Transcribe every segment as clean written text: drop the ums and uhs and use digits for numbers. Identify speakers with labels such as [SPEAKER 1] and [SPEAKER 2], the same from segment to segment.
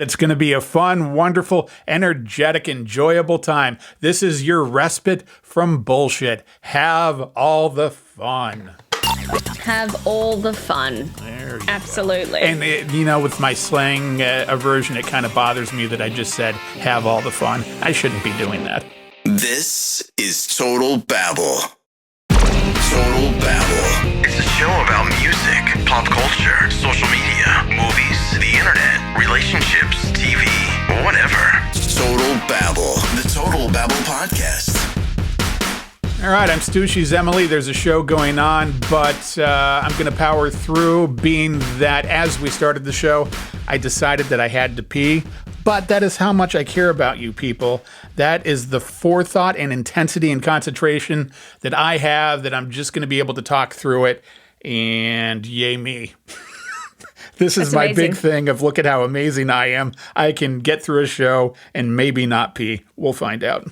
[SPEAKER 1] It's going to be a fun, wonderful, energetic, enjoyable time. This is your respite from bullshit. Have all the fun.
[SPEAKER 2] Have all the fun.
[SPEAKER 1] There you
[SPEAKER 2] Absolutely.
[SPEAKER 1] go. And, with my slang aversion, it kind of bothers me that I just said, have all the fun. I shouldn't be doing that.
[SPEAKER 3] This is Total Babble. Total Babble. It's a show about music, pop culture, social media, movies, the internet, relationships, TV, whatever. Total Babble. The Total Babble Podcast.
[SPEAKER 1] All right, I'm Stu, she's Emily. There's a show going on, but I'm going to power through, being that as we started the show, I decided that I had to pee. But that is how much I care about you people. That is the forethought and intensity and concentration that I have, that I'm just going to be able to talk through it. And yay me. This is my big thing of look at how amazing I am. I can get through a show and maybe not pee. We'll find out.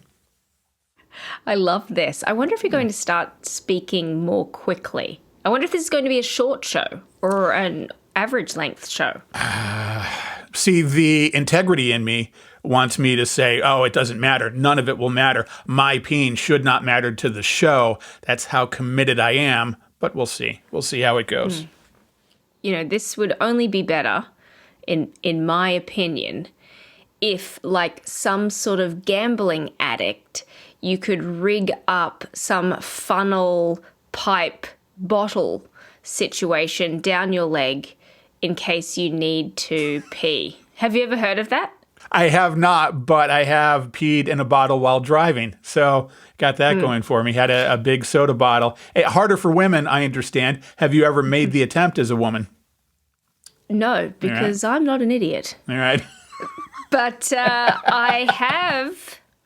[SPEAKER 2] I love this. I wonder if you're going to start speaking more quickly. I wonder if this is going to be a short show or an average length show.
[SPEAKER 1] See, the integrity in me wants me to say, oh, it doesn't matter. None of it will matter. My peeing should not matter to the show. That's how committed I am. But we'll see. We'll see how it goes.
[SPEAKER 2] This would only be better, in my opinion, if, like some sort of gambling addict, you could rig up some funnel pipe bottle situation down your leg in case you need to pee. Have you ever heard of that?
[SPEAKER 1] I have not, but I have peed in a bottle while driving. So got that going for me. Had a big soda bottle. Harder for women, I understand. Have you ever made the attempt as a woman?
[SPEAKER 2] No, because I'm not an idiot.
[SPEAKER 1] All right.
[SPEAKER 2] But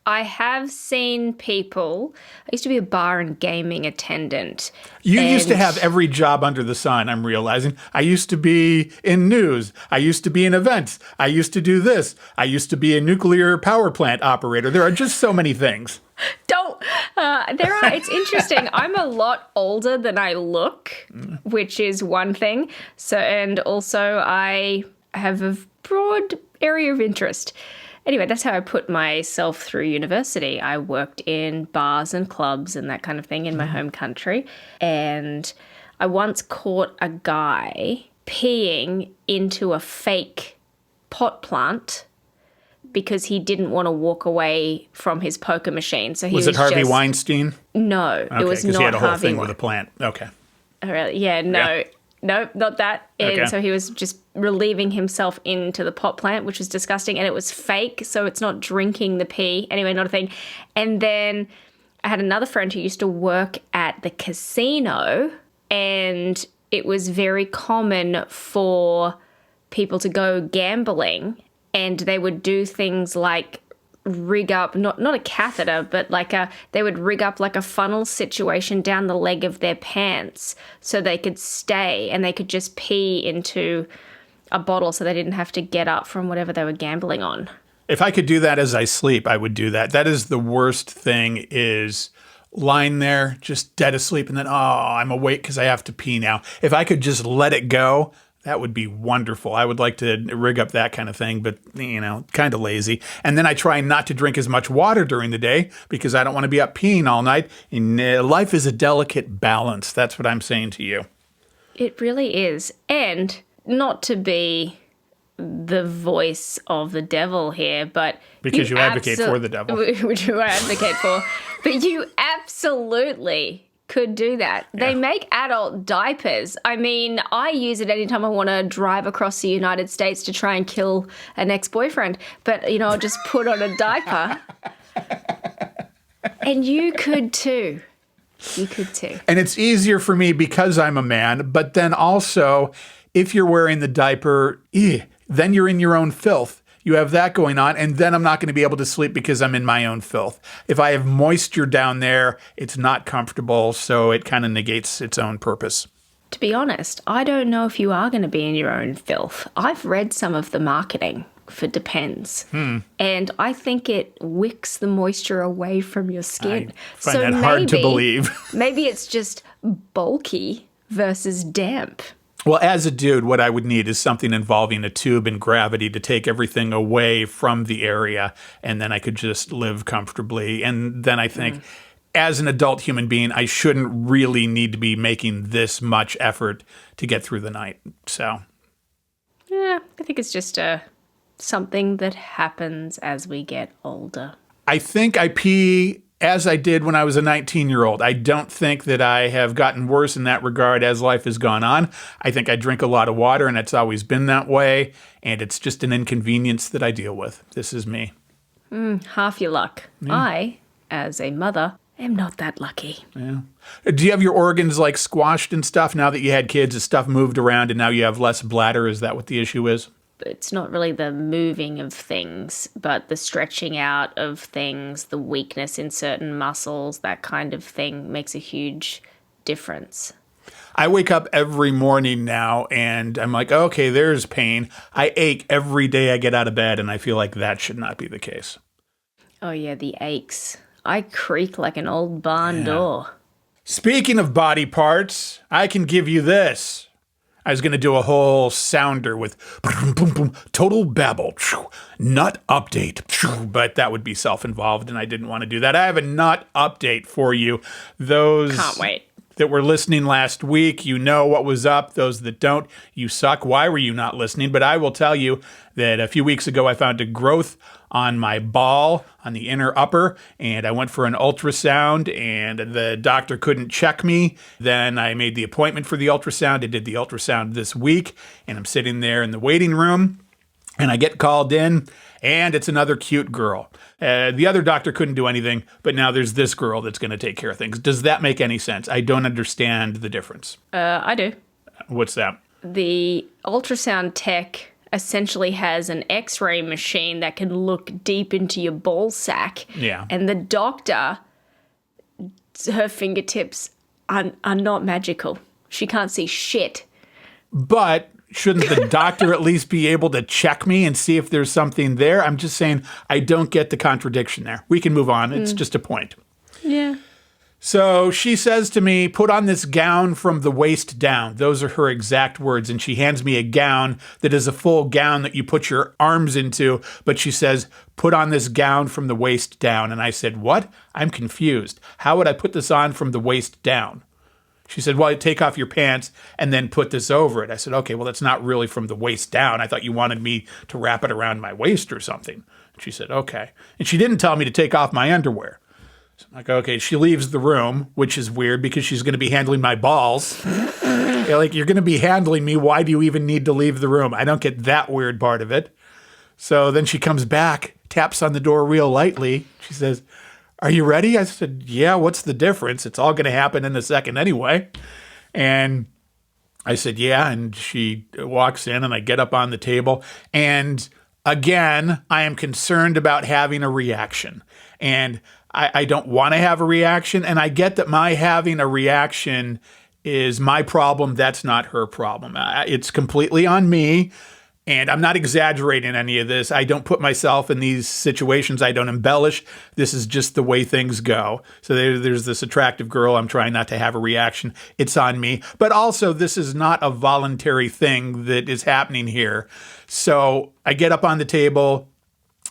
[SPEAKER 2] I have seen people. I used to be a bar and gaming attendant.
[SPEAKER 1] You used to have every job under the sun, I'm realizing. I used to be in news. I used to be in events. I used to do this. I used to be a nuclear power plant operator. There are just so many things. It's interesting.
[SPEAKER 2] I'm a lot older than I look, which is one thing. And also I have a broad area of interest. Anyway, that's how I put myself through university. I worked in bars and clubs and that kind of thing in my home country. And I once caught a guy peeing into a fake pot plant because he didn't want to walk away from his poker machine. So
[SPEAKER 1] was it Harvey Weinstein?
[SPEAKER 2] No,
[SPEAKER 1] okay,
[SPEAKER 2] it was not Harvey.
[SPEAKER 1] Because he had a whole thing with a plant. Okay.
[SPEAKER 2] Oh, really? Yeah, no. Yeah. No, not that.
[SPEAKER 1] Okay.
[SPEAKER 2] And so he was just relieving himself into the pot plant, which was disgusting. And it was fake, so it's not drinking the pee. Anyway, not a thing. And then I had another friend who used to work at the casino, and it was very common for people to go gambling, and they would do things like rig up, not a catheter, but they would rig up like a funnel situation down the leg of their pants so they could stay and they could just pee into a bottle so they didn't have to get up from whatever they were gambling on.
[SPEAKER 1] If I could do that as I sleep, I would do that. That is the worst thing, is lying there just dead asleep and then, I'm awake because I have to pee now. If I could just let it go, that would be wonderful. I would like to rig up that kind of thing, but, kind of lazy. And then I try not to drink as much water during the day because I don't want to be up peeing all night. And life is a delicate balance. That's what I'm saying to you. It
[SPEAKER 2] really is. And not to be the voice of the devil here, but...
[SPEAKER 1] Because you advocate for the devil.
[SPEAKER 2] Which I advocate for. But you absolutely... could do that. Yeah. They make adult diapers. I mean, I use it anytime I want to drive across the United States to try and kill an ex-boyfriend. But, I'll just put on a diaper. And you could too. You could too.
[SPEAKER 1] And it's easier for me because I'm a man. But then also, if you're wearing the diaper, then you're in your own filth. You have that going on, and then I'm not going to be able to sleep because I'm in my own filth. If I have moisture down there, it's not comfortable, so it kind of negates its own purpose.
[SPEAKER 2] To be honest, I don't know if you are going to be in your own filth. I've read some of the marketing for Depends, and I think it wicks the moisture away from your skin.
[SPEAKER 1] I find that hard to believe.
[SPEAKER 2] Maybe it's just bulky versus damp.
[SPEAKER 1] Well, as a dude, what I would need is something involving a tube and gravity to take everything away from the area, and then I could just live comfortably. And then I think, as an adult human being, I shouldn't really need to be making this much effort to get through the night. So,
[SPEAKER 2] yeah, I think it's just something that happens as we get older.
[SPEAKER 1] I think I pee as I did when I was a 19-year-old. I don't think that I have gotten worse in that regard as life has gone on. I think I drink a lot of water, and it's always been that way, and it's just an inconvenience that I deal with. This is me.
[SPEAKER 2] Half your luck. I, as a mother, am not that lucky.
[SPEAKER 1] Yeah. Do you have your organs like squashed and stuff now that you had kids? Is stuff moved around and now you have less bladder? Is that what the issue is?
[SPEAKER 2] It's not really the moving of things, but the stretching out of things, the weakness in certain muscles, that kind of thing makes a huge difference.
[SPEAKER 1] I wake up every morning now and I'm like, okay, there's pain. I ache every day I get out of bed, and I feel like that should not be the case.
[SPEAKER 2] Oh yeah, the aches. I creak like an old barn door.
[SPEAKER 1] Speaking of body parts, I can give you this. I was going to do a whole sounder with boom, boom, boom, total babble, nut update, but that would be self-involved, and I didn't want to do that. I have a nut update for you. Those
[SPEAKER 2] Can't wait.
[SPEAKER 1] that were listening last week, you know what was up. Those that don't, you suck. Why were you not listening? But I will tell you that a few weeks ago, I found a growth on my ball on the inner upper, and I went for an ultrasound, and the doctor couldn't check me. Then I made the appointment for the ultrasound. I did the ultrasound this week, and I'm sitting there in the waiting room, and I get called in, and it's another cute girl. The other doctor couldn't do anything, but now there's this girl that's going to take care of things. Does that make any sense? I don't understand the difference.
[SPEAKER 2] I do.
[SPEAKER 1] What's that?
[SPEAKER 2] The ultrasound tech essentially has an x-ray machine that can look deep into your ball sack.
[SPEAKER 1] Yeah.
[SPEAKER 2] And the doctor, her fingertips are not magical. She can't see shit.
[SPEAKER 1] But shouldn't the doctor at least be able to check me and see if there's something there? I'm just saying I don't get the contradiction there. We can move on. It's just a point.
[SPEAKER 2] Yeah.
[SPEAKER 1] So she says to me, put on this gown from the waist down. Those are her exact words. And she hands me a gown that is a full gown that you put your arms into. But she says, put on this gown from the waist down. And I said, what? I'm confused. How would I put this on from the waist down? She said, well, take off your pants and then put this over it. I said, okay, well, that's not really from the waist down. I thought you wanted me to wrap it around my waist or something. She said, okay. And she didn't tell me to take off my underwear. So I'm like, okay, she leaves the room, which is weird because she's going to be handling my balls. You're going to be handling me. Why do you even need to leave the room? I don't get that weird part of it. So then she comes back, taps on the door real lightly. She says, are you ready? I said, yeah, what's the difference? It's all going to happen in a second anyway. And I said, yeah. And she walks in and I get up on the table. And again, I am concerned about having a reaction. And I don't want to have a reaction. And I get that my having a reaction is my problem. That's not her problem. It's completely on me. And I'm not exaggerating any of this. I don't put myself in these situations. I don't embellish. This is just the way things go. So there's this attractive girl. I'm trying not to have a reaction. It's on me. But also, this is not a voluntary thing that is happening here. So I get up on the table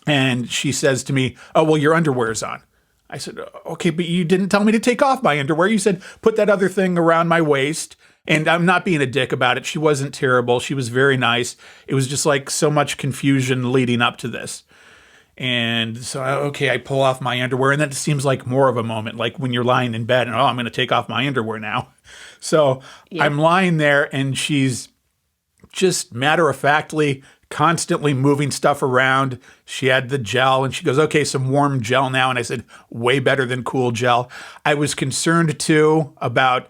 [SPEAKER 1] and she says to me, oh, well, your underwear's on. I said, okay, but you didn't tell me to take off my underwear. You said, put that other thing around my waist. And I'm not being a dick about it. She wasn't terrible. She was very nice. It was just like so much confusion leading up to this. And so, okay, I pull off my underwear. And then it seems like more of a moment, like when you're lying in bed and, oh, I'm going to take off my underwear now. So yeah. I'm lying there and she's just matter-of-factly constantly moving stuff around. She had the gel and she goes, okay, some warm gel now. And I said, way better than cool gel. I was concerned too about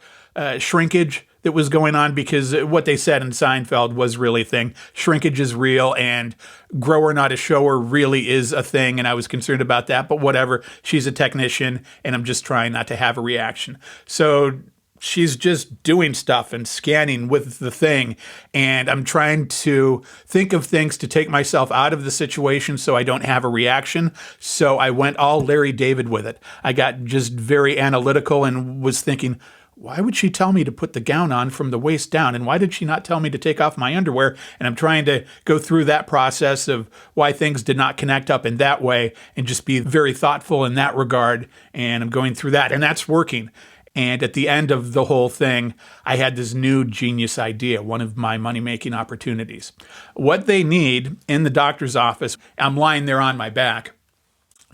[SPEAKER 1] shrinkage that was going on because what they said in Seinfeld was really a thing. Shrinkage is real and grower not a shower really is a thing. And I was concerned about that, but whatever. She's a technician and I'm just trying not to have a reaction. So she's just doing stuff and scanning with the thing. And I'm trying to think of things to take myself out of the situation so I don't have a reaction. So I went all Larry David with it. I got just very analytical and was thinking, why would she tell me to put the gown on from the waist down? And why did she not tell me to take off my underwear? And I'm trying to go through that process of why things did not connect up in that way and just be very thoughtful in that regard. And I'm going through that, and that's working. And at the end of the whole thing, I had this new genius idea, one of my money-making opportunities. What they need in the doctor's office, I'm lying there on my back.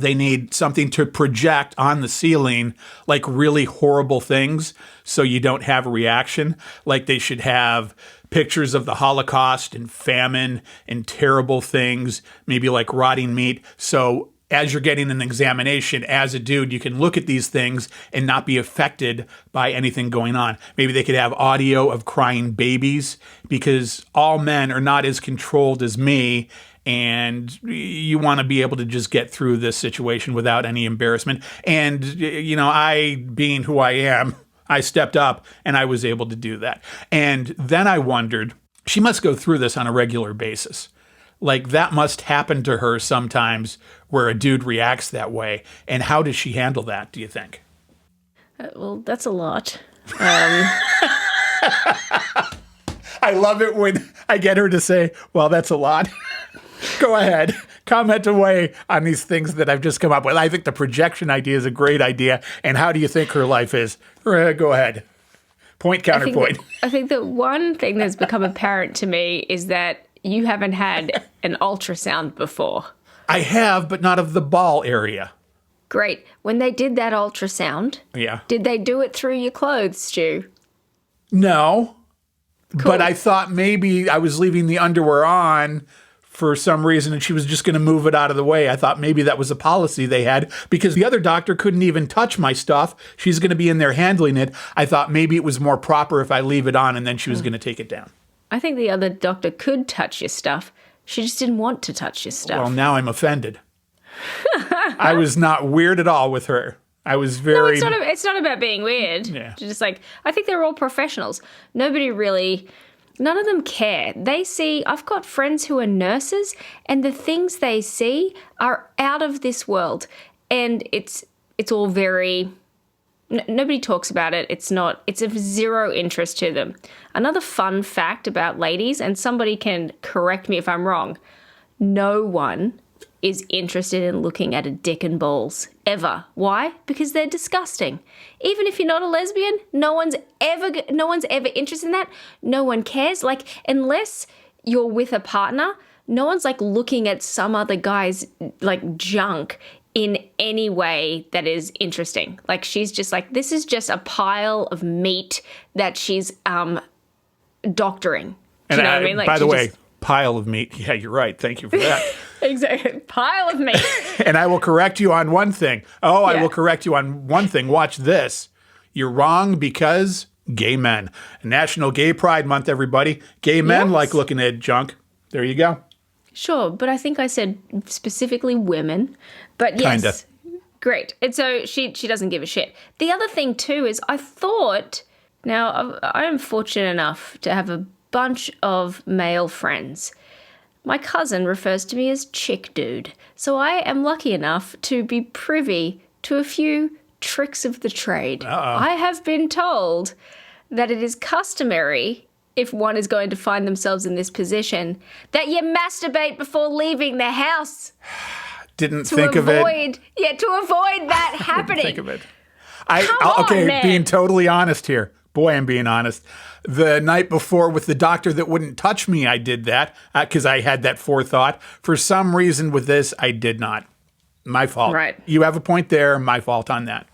[SPEAKER 1] They need something to project on the ceiling, like really horrible things, so you don't have a reaction. Like they should have pictures of the Holocaust and famine and terrible things, maybe like rotting meat. So as you're getting an examination as a dude, you can look at these things and not be affected by anything going on. Maybe they could have audio of crying babies, because all men are not as controlled as me. And you want to be able to just get through this situation without any embarrassment. And, you know, I, being who I am, I stepped up and I was able to do that. And then I wondered, she must go through this on a regular basis. Like that must happen to her sometimes where a dude reacts that way. And how does she handle that, do you think?
[SPEAKER 2] Well, that's a lot.
[SPEAKER 1] I love it when I get her to say, well, that's a lot. Go ahead. Comment away on these things that I've just come up with. I think the projection idea is a great idea. And how do you think her life is? Go ahead. Point, counterpoint.
[SPEAKER 2] I think that one thing that's become apparent to me is that you haven't had an ultrasound before.
[SPEAKER 1] I have, but not of the ball area.
[SPEAKER 2] Great. When they did that ultrasound,
[SPEAKER 1] yeah,
[SPEAKER 2] did they do it through your clothes, Stu?
[SPEAKER 1] No.
[SPEAKER 2] Cool.
[SPEAKER 1] But I thought maybe I was leaving the underwear on for some reason, and she was just going to move it out of the way. I thought maybe that was a policy they had, because the other doctor couldn't even touch my stuff. She's going to be in there handling it. I thought maybe it was more proper if I leave it on, and then she was going to take it down.
[SPEAKER 2] I think the other doctor could touch your stuff. She just didn't want to touch your stuff.
[SPEAKER 1] Well, now I'm offended. I was not weird at all with her. I was very...
[SPEAKER 2] No, it's not about being weird.
[SPEAKER 1] Yeah.
[SPEAKER 2] Just like, I think they're all professionals. None of them care. They see, I've got friends who are nurses, and the things they see are out of this world. And it's all very, nobody talks about it. It's of zero interest to them. Another fun fact about ladies, and somebody can correct me if I'm wrong, no one is interested in looking at a dick and balls, ever. Why? Because they're disgusting. Even if you're not a lesbian, no one's ever interested in that. No one cares. Like, unless you're with a partner, no one's like looking at some other guy's like junk in any way that is interesting. Like, she's just like, this is just a pile of meat that she's doctoring. Do you know what I mean? Like,
[SPEAKER 1] by the way, pile of meat. Yeah, you're right. Thank you for that.
[SPEAKER 2] Exactly. Pile of meat.
[SPEAKER 1] And I will correct you on one thing. I will correct you on one thing. Watch this. You're wrong because gay men. National Gay Pride Month, everybody. Gay men like looking at junk. There you go.
[SPEAKER 2] Sure, but I think I said specifically women. But yes.
[SPEAKER 1] Kinda.
[SPEAKER 2] Great. And so she doesn't give a shit. The other thing too is I thought, now I am fortunate enough to have a bunch of male friends. My cousin refers to me as Chick Dude, so I am lucky enough to be privy to a few tricks of the trade. I have been told that it is customary, if one is going to find themselves in this position, that you masturbate before leaving the house.
[SPEAKER 1] Didn't think of it.
[SPEAKER 2] Yeah, to avoid that happening.
[SPEAKER 1] Didn't think of it.
[SPEAKER 2] Man.
[SPEAKER 1] Being totally honest here. Boy, I'm being honest. The night before with the doctor that wouldn't touch me, I did that because I had that forethought. For some reason with this, I did not. My fault.
[SPEAKER 2] Right.
[SPEAKER 1] You have a point there. My fault on that.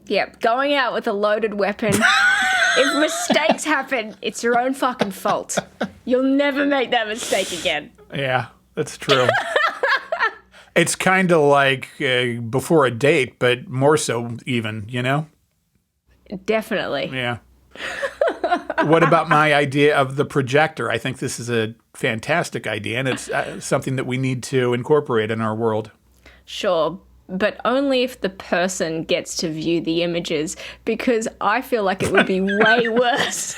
[SPEAKER 2] Yep, going out with a loaded weapon. If mistakes happen, it's your own fucking fault. You'll never make that mistake again.
[SPEAKER 1] Yeah, that's true. It's kind of like before a date, but more so even, you know?
[SPEAKER 2] Definitely.
[SPEAKER 1] Yeah. What about my idea of the projector? I think this is a fantastic idea, and it's something that we need to incorporate in our world.
[SPEAKER 2] Sure, but only if the person gets to view the images, because I feel like it would be way worse.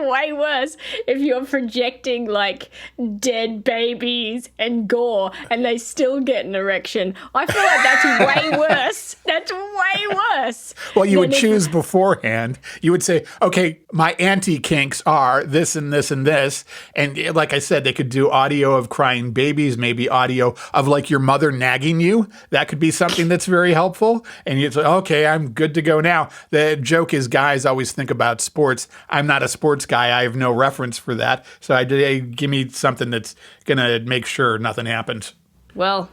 [SPEAKER 2] way worse if you're projecting like dead babies and gore and they still get an erection. I feel like that's way worse. That's way worse.
[SPEAKER 1] Well, you would choose beforehand. You would say, okay, my anti-kinks are this and this and this. And like I said, they could do audio of crying babies, maybe audio of like your mother nagging you. That could be something that's very helpful. And you'd say, okay, I'm good to go now. The joke is guys always think about sports. I'm not a sports guy. I have no reference for that. So give me something that's going to make sure nothing happens.
[SPEAKER 2] Well,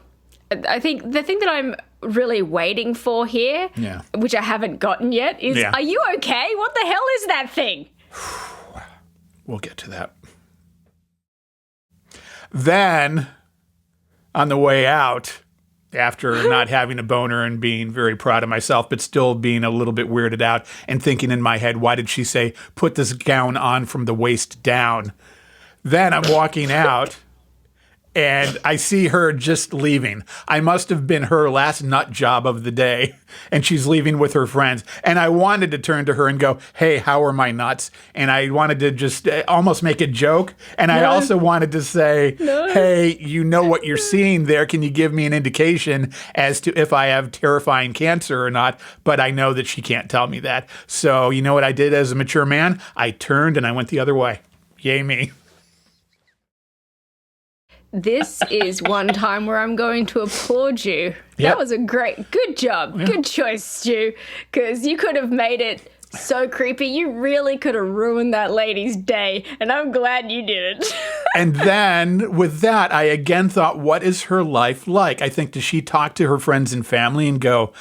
[SPEAKER 2] I think the thing that I'm really waiting for here, which I haven't gotten yet, is are you okay? What the hell is that thing?
[SPEAKER 1] We'll get to that. Then, on the way out, after not having a boner and being very proud of myself, but still being a little bit weirded out and thinking in my head, why did she say, put this gown on from the waist down? Then I'm walking out. And I see her just leaving. I must have been her last nut job of the day. And she's leaving with her friends. And I wanted to turn to her and go, hey, how are my nuts? And I wanted to just almost make a joke. And I also wanted to say, hey, you know what you're seeing there. Can you give me an indication as to if I have terrifying cancer or not? But I know that she can't tell me that. So you know what I did as a mature man? I turned and I went the other way. Yay me.
[SPEAKER 2] This is one time where I'm going to applaud you. That was good job. Yeah. Good choice, Stu, because you could have made it so creepy. You really could have ruined that lady's day, and I'm glad you did it.
[SPEAKER 1] And then with that, I again thought, what is her life like? I think, does she talk to her friends and family and go,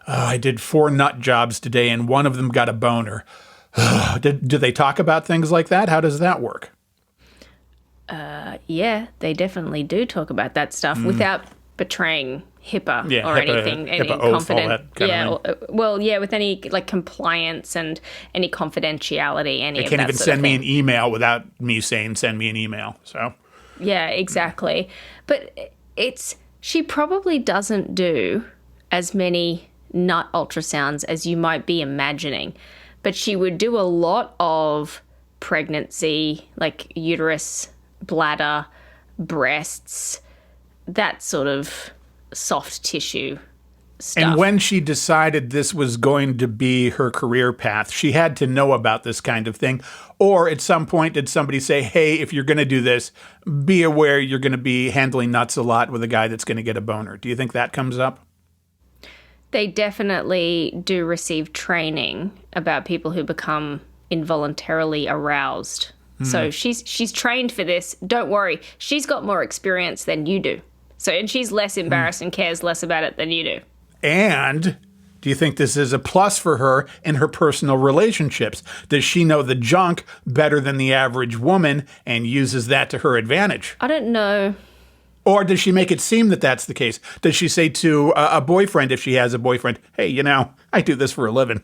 [SPEAKER 1] I did 4 nut jobs today, and one of them got a boner. Do they talk about things like that? How does that work?
[SPEAKER 2] Yeah, they definitely do talk about that stuff without betraying HIPAA or
[SPEAKER 1] HIPAA,
[SPEAKER 2] anything, any
[SPEAKER 1] HIPAA oath,
[SPEAKER 2] confident. With any like compliance and any confidentiality, any.
[SPEAKER 1] They can't even send me an email without me saying send me an email. So.
[SPEAKER 2] Yeah, exactly. But she probably doesn't do as many nut ultrasounds as you might be imagining, but she would do a lot of pregnancy, like uterus, bladder, breasts, that sort of soft tissue stuff.
[SPEAKER 1] And when she decided this was going to be her career path, she had to know about this kind of thing. Or at some point, did somebody say, hey, if you're going to do this, be aware you're going to be handling nuts a lot with a guy that's going to get a boner? Do you think that comes up?
[SPEAKER 2] They definitely do receive training about people who become involuntarily aroused. So she's trained for this. Don't worry. She's got more experience than you do. And she's less embarrassed and cares less about it than you do.
[SPEAKER 1] And do you think this is a plus for her in her personal relationships? Does she know the junk better than the average woman and uses that to her advantage?
[SPEAKER 2] I don't know.
[SPEAKER 1] Or does she make it seem that that's the case? Does she say to a boyfriend, if she has a boyfriend, hey, I do this for a living?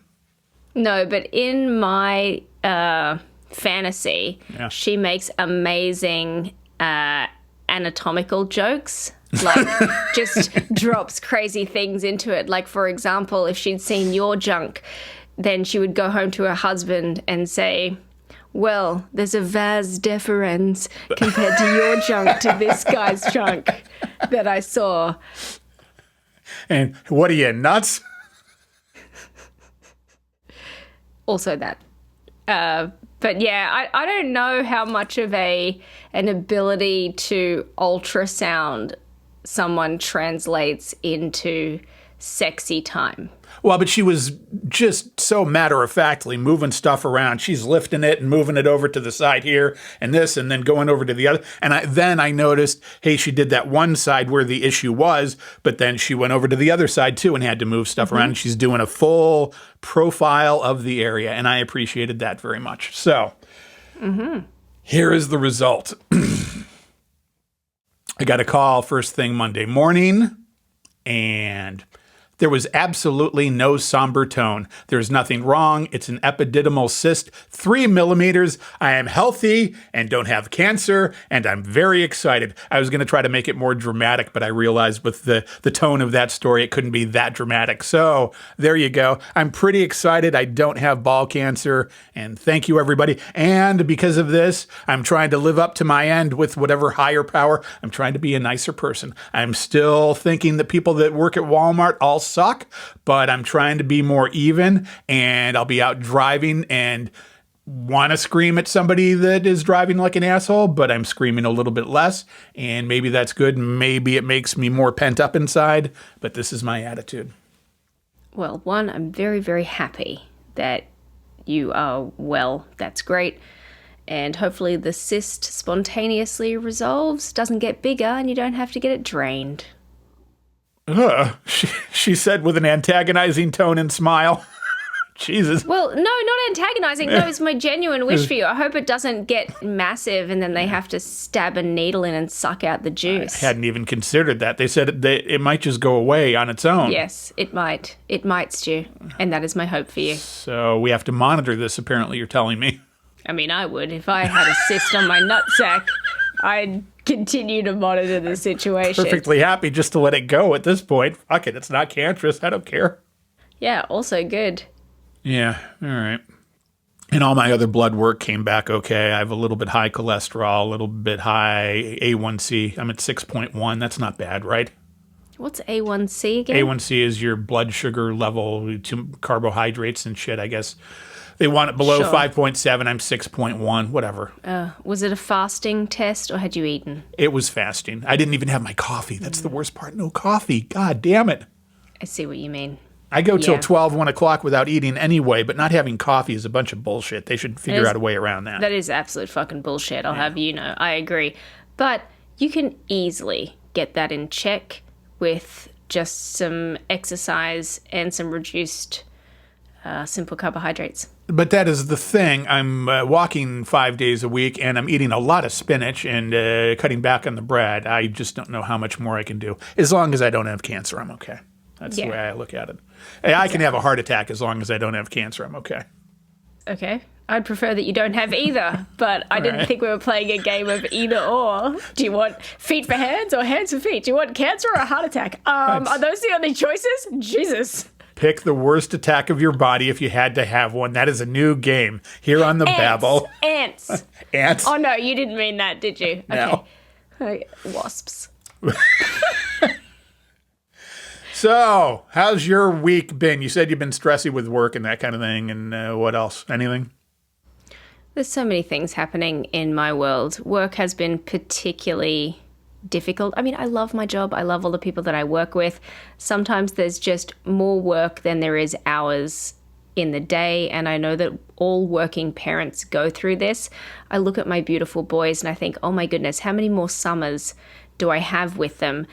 [SPEAKER 2] No, but in my fantasy, she makes amazing anatomical jokes. Like, just drops crazy things into it. Like, for example, if she'd seen your junk, then she would go home to her husband and say, well, there's a vas deferens compared to your junk to this guy's junk that I saw.
[SPEAKER 1] And what are you, nuts?
[SPEAKER 2] Also that. But yeah, I don't know how much of an ability to ultrasound someone translates into sexy time.
[SPEAKER 1] Well, but she was just so matter-of-factly moving stuff around. She's lifting it and moving it over to the side here and this and then going over to the other. And then I noticed, hey, she did that one side where the issue was, but then she went over to the other side too and had to move stuff around. And she's doing a full profile of the area, and I appreciated that very much. So here is the result. I got a call first thing Monday morning, and There was absolutely no somber tone. There's nothing wrong. It's an epididymal cyst, 3 millimeters. I am healthy and don't have cancer, and I'm very excited. I was going to try to make it more dramatic, but I realized with the tone of that story, it couldn't be that dramatic. So there you go. I'm pretty excited. I don't have ball cancer, and thank you, everybody. And because of this, I'm trying to live up to my end with whatever higher power. I'm trying to be a nicer person. I'm still thinking that people that work at Walmart all suck, but I'm trying to be more even, and I'll be out driving and want to scream at somebody that is driving like an asshole, but I'm screaming a little bit less, and maybe that's good. Maybe it makes me more pent up inside, but this is my attitude.
[SPEAKER 2] Well, one, I'm very, very happy that you are well. That's great. And hopefully the cyst spontaneously resolves, doesn't get bigger, and you don't have to get it drained.
[SPEAKER 1] She said with an antagonizing tone and smile. Jesus.
[SPEAKER 2] Well, no, not antagonizing. No, it's my genuine wish for you. I hope it doesn't get massive and then they have to stab a needle in and suck out the juice.
[SPEAKER 1] I hadn't even considered that. They said it might just go away on its own.
[SPEAKER 2] Yes, it might. It might, Stu. And that is my hope for you.
[SPEAKER 1] So we have to monitor this, apparently, you're telling me.
[SPEAKER 2] I mean, I would. If I had a cyst on my nutsack, I'd continue to monitor the situation.
[SPEAKER 1] Perfectly happy just to let it go at this point. Fuck it, it's not cancerous. I don't care.
[SPEAKER 2] Yeah, also good.
[SPEAKER 1] Yeah, all right. And all my other blood work came back okay. I have a little bit high cholesterol, a little bit high A1C. I'm at 6.1. That's not bad, right?
[SPEAKER 2] What's A1C again?
[SPEAKER 1] A1C is your blood sugar level to carbohydrates and shit, I guess. They want it below 5.7. I'm 6.1, whatever.
[SPEAKER 2] Was it a fasting test or had you eaten?
[SPEAKER 1] It was fasting. I didn't even have my coffee. That's the worst part. No coffee. God damn it.
[SPEAKER 2] I see what you mean.
[SPEAKER 1] I go till 12, 1 o'clock without eating anyway, but not having coffee is a bunch of bullshit. They should figure out a way around that.
[SPEAKER 2] That is absolute fucking bullshit, I'll have you know. I agree. But you can easily get that in check with just some exercise and some reduced simple carbohydrates.
[SPEAKER 1] But that is the thing. I'm walking 5 days a week, and I'm eating a lot of spinach and cutting back on the bread. I just don't know how much more I can do. As long as I don't have cancer, I'm okay. That's the way I look at it. Hey, I can have a heart attack as long as I don't have cancer. I'm okay.
[SPEAKER 2] Okay. I'd prefer that you don't have either, but I didn't think we were playing a game of either or. Do you want feet for hands or hands for feet? Do you want cancer or a heart attack? Are those the only choices? Jesus.
[SPEAKER 1] Pick the worst attack of your body if you had to have one. That is a new game here on the Babble.
[SPEAKER 2] Ants.
[SPEAKER 1] Ants?
[SPEAKER 2] Oh, no, you didn't mean that, did you?
[SPEAKER 1] No.
[SPEAKER 2] Okay. Wasps.
[SPEAKER 1] So, how's your week been? You said you've been stressy with work and that kind of thing, and what else? Anything?
[SPEAKER 2] There's so many things happening in my world. Work has been particularly difficult. I mean, I love my job. I love all the people that I work with. Sometimes there's just more work than there is hours in the day, and I know that all working parents go through this. I look at my beautiful boys and I think, oh my goodness, how many more summers do I have with them?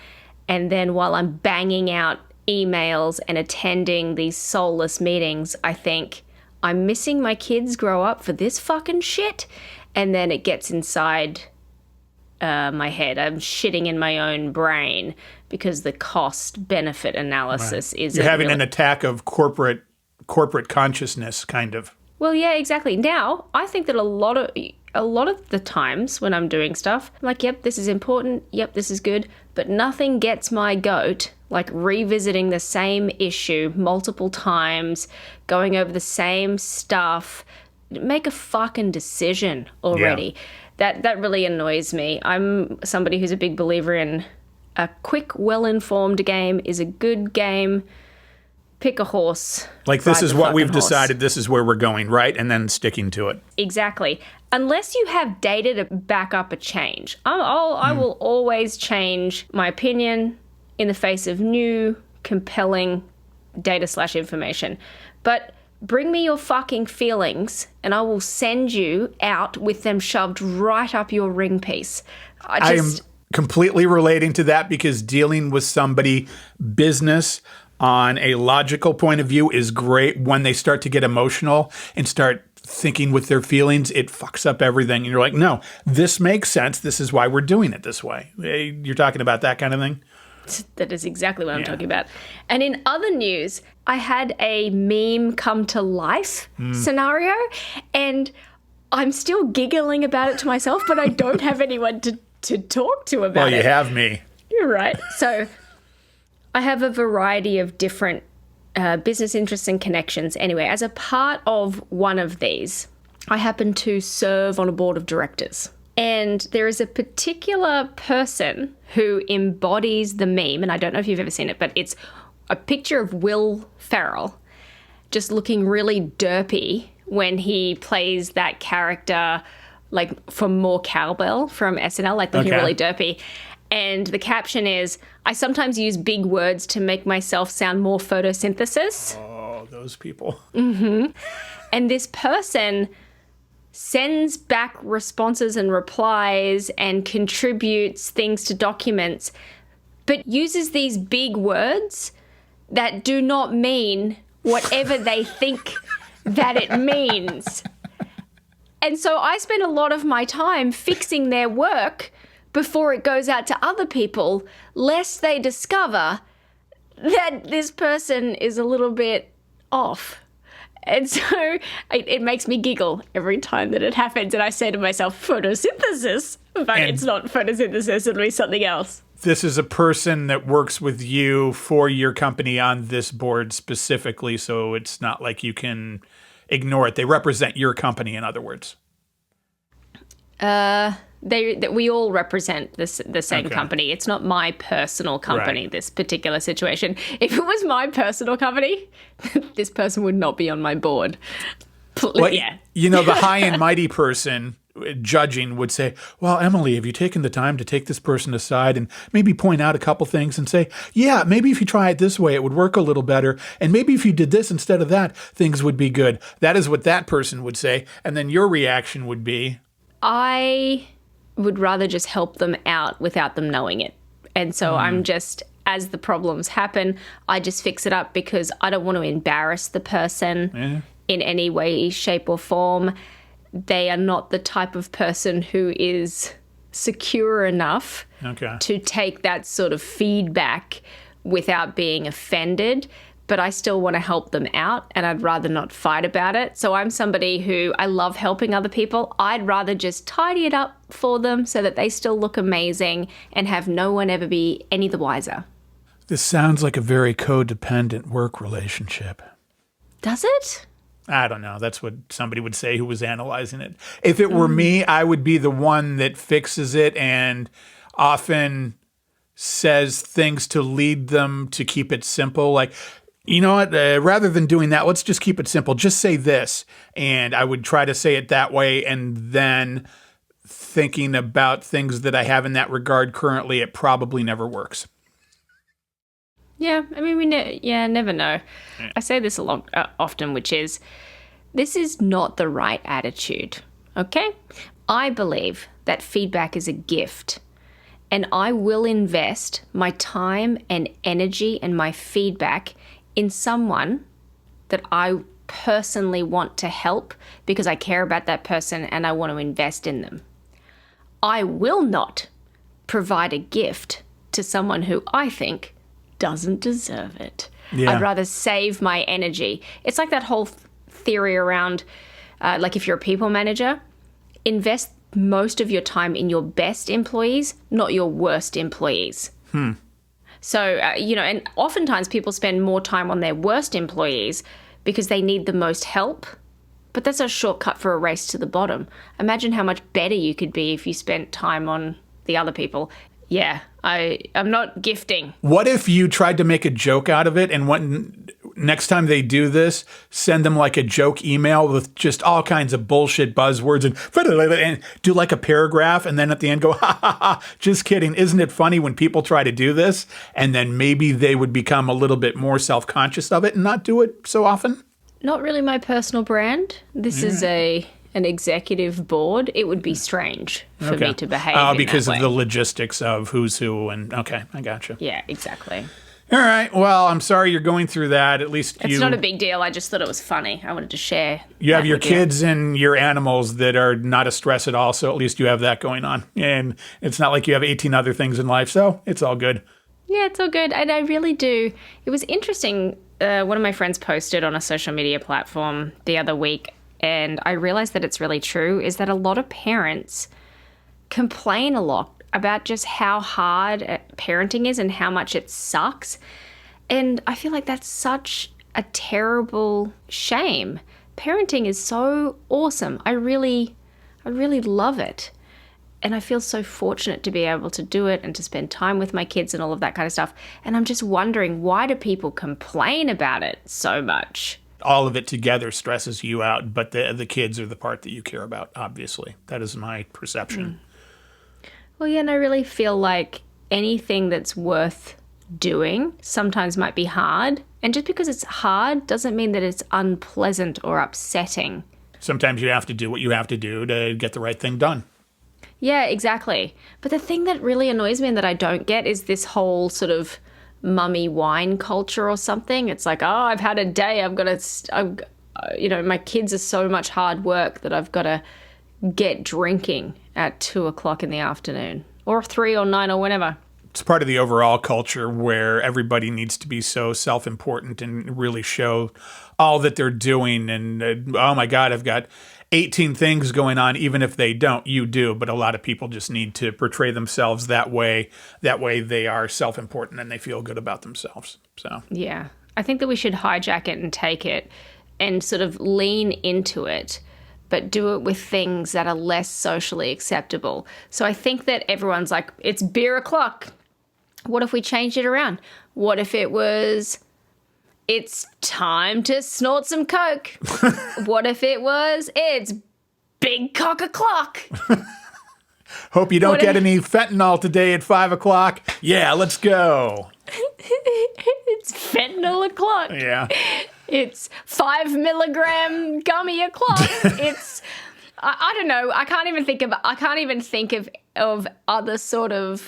[SPEAKER 2] And then while I'm banging out emails and attending these soulless meetings, I think, I'm missing my kids grow up for this fucking shit. And then it gets inside my head. I'm shitting in my own brain because the cost-benefit analysis is...
[SPEAKER 1] You're having an attack of corporate consciousness, kind of.
[SPEAKER 2] Well, yeah, exactly. Now, I think that a lot of the times when I'm doing stuff, I'm like, yep, this is important, yep, this is good, but nothing gets my goat like revisiting the same issue multiple times, going over the same stuff. Make a fucking decision already. Yeah. That really annoys me. I'm somebody who's a big believer in a quick, well-informed game is a good game. Pick a horse.
[SPEAKER 1] Like, this is what we've decided, this is where we're going, right? And then sticking to it.
[SPEAKER 2] Exactly. Unless you have data to back up a change. I will always change my opinion in the face of new, compelling data/information. But bring me your fucking feelings and I will send you out with them shoved right up your ring piece.
[SPEAKER 1] I am completely relating to that because dealing with somebody business on a logical point of view is great. When they start to get emotional and start thinking with their feelings, it fucks up everything. And you're like, no, this makes sense. This is why we're doing it this way. You're talking about that kind of thing?
[SPEAKER 2] That is exactly what I'm talking about. And in other news, I had a meme come to life scenario, and I'm still giggling about it to myself, but I don't have anyone to talk to about it.
[SPEAKER 1] Well, you have me.
[SPEAKER 2] You're right. So I have a variety of different business interests and connections. Anyway, as a part of one of these, I happen to serve on a board of directors. And there is a particular person who embodies the meme, and I don't know if you've ever seen it, but it's a picture of Will Ferrell just looking really derpy when he plays that character, like from More Cowbell from SNL, like looking really derpy. And the caption is, I sometimes use big words to make myself sound more photosynthesis.
[SPEAKER 1] Oh, those people.
[SPEAKER 2] And this person sends back responses and replies and contributes things to documents, but uses these big words that do not mean whatever they think that it means. And so I spend a lot of my time fixing their work before it goes out to other people, lest they discover that this person is a little bit off. And so it makes me giggle every time that it happens. And I say to myself, photosynthesis, but it's not photosynthesis, it'll be something else.
[SPEAKER 1] This is a person that works with you for your company on this board specifically, so it's not like you can ignore it. They represent your company, in other words.
[SPEAKER 2] We all represent the same company. It's not my personal company, this particular situation. If it was my personal company, this person would not be on my board.
[SPEAKER 1] Well, you know, the high and mighty person judging would say, well, Emily, have you taken the time to take this person aside and maybe point out a couple things and say, yeah, maybe if you try it this way, it would work a little better. And maybe if you did this instead of that, things would be good. That is what that person would say. And then your reaction would be,
[SPEAKER 2] I would rather just help them out without them knowing it. And so I'm just, as the problems happen, I just fix it up because I don't want to embarrass the person in any way, shape, or form. They are not the type of person who is secure enough to take that sort of feedback without being offended. But I still want to help them out, and I'd rather not fight about it. So I'm somebody who, I love helping other people. I'd rather just tidy it up for them so that they still look amazing and have no one ever be any the wiser.
[SPEAKER 1] this sounds like a very codependent work relationship.
[SPEAKER 2] Does it?
[SPEAKER 1] I don't know. That's what somebody would say who was analyzing it. If it were me, I would be the one that fixes it and often says things to lead them to keep it simple. Like, you know what, rather than doing that, let's just keep it simple. Just say this. And I would try to say it that way. And then thinking about things that I have in that regard currently, it probably never works.
[SPEAKER 2] Yeah, I mean, never know. Yeah. I say this a lot, often, which is, this is not the right attitude, okay? I believe that feedback is a gift, and I will invest my time and energy and my feedback in someone that I personally want to help because I care about that person and I want to invest in them. I will not provide a gift to someone who I think doesn't deserve it. Yeah. I'd rather save my energy. It's like that whole theory around, like if you're a people manager, invest most of your time in your best employees, not your worst employees. So, and oftentimes people spend more time on their worst employees because they need the most help. But that's a shortcut for a race to the bottom. Imagine how much better you could be if you spent time on the other people. Yeah, I'm not gifting.
[SPEAKER 1] What if you tried to make a joke out of it and next time they do this, send them like a joke email with just all kinds of bullshit buzzwords and do like a paragraph and then at the end go, ha, ha, ha, just kidding. Isn't it funny when people try to do this? And then maybe they would become a little bit more self-conscious of it and not do it so often?
[SPEAKER 2] Not really my personal brand. This is an executive board. It would be strange for me to behave in
[SPEAKER 1] because
[SPEAKER 2] that
[SPEAKER 1] of
[SPEAKER 2] way.
[SPEAKER 1] the logistics of who's who and okay, I gotcha.
[SPEAKER 2] Yeah, exactly.
[SPEAKER 1] All right. Well, I'm sorry you're going through that. At least
[SPEAKER 2] it's not a big deal. I just thought it was funny. I wanted to share.
[SPEAKER 1] You have your kids and your animals that are not a stress at all, so at least you have that going on. And it's not like you have 18 other things in life, so it's all good.
[SPEAKER 2] Yeah, it's all good. And I really do. It was interesting. One of my friends posted on a social media platform the other week, and I realized that it's really true, is that a lot of parents complain a lot about just how hard parenting is and how much it sucks. And I feel like that's such a terrible shame. Parenting is so awesome. I really love it. And I feel so fortunate to be able to do it and to spend time with my kids and all of that kind of stuff. And I'm just wondering, why do people complain about it so much?
[SPEAKER 1] All of it together stresses you out, but the kids are the part that you care about, obviously. That is my perception.
[SPEAKER 2] Well, yeah, and I really feel like anything that's worth doing sometimes might be hard. And just because it's hard doesn't mean that it's unpleasant or upsetting.
[SPEAKER 1] Sometimes you have to do what you have to do to get the right thing done.
[SPEAKER 2] Yeah, exactly. But the thing that really annoys me and that I don't get is this whole sort of mummy wine culture or something. It's like, oh, I've had a day. I've got to, my kids are so much hard work that I've got to get drinking at 2:00 in the afternoon or 3 or 9 or whenever.
[SPEAKER 1] It's part of the overall culture where everybody needs to be so self-important and really show all that they're doing. And oh my God, I've got 18 things going on, even if they don't. You do, but a lot of people just need to portray themselves that way. That way they are self-important and they feel good about themselves. So
[SPEAKER 2] yeah, I think that we should hijack it and take it and sort of lean into it, but do it with things that are less socially acceptable. So I think that everyone's like, it's beer o'clock. What if we changed it around? What if it was, it's time to snort some coke? What if it was, it's big cock o'clock?
[SPEAKER 1] Hope you don't get any fentanyl today at 5 o'clock. Yeah, let's go.
[SPEAKER 2] It's fentanyl o'clock.
[SPEAKER 1] Yeah.
[SPEAKER 2] It's 5 milligram gummy o'clock. It's, I don't know. I can't even think of other sort of